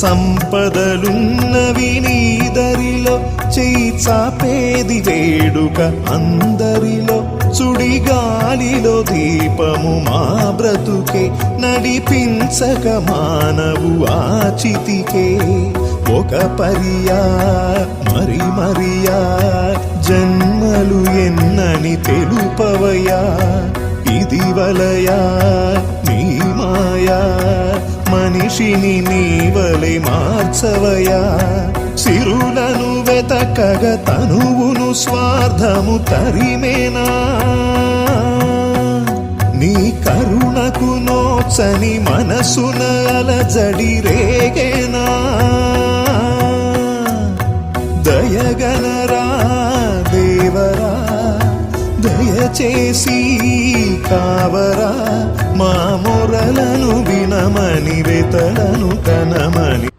సంపదలున్నవి నీదరిలో చేయి చాపేది వేడుక అందరిలో సుడిగాలిలో దీపము మా బ్రతుకే నడిపించక మానవు ఆచితికే ఒక మరియా మరి మరియా జన్మలు ఎన్నని తెలుపవయా ఇది వలయా నీ మాయా మనిషిని నీవలే మార్చవయా సిరులను వెతకగ తనువును స్వార్థము తరిమేనా నీ కరుణకు నోచని మనసున అలజడి రేగేనా దయగనరా దేవరా దయచేసి కావరా మా మొరలను వినమని వెతలను కనమని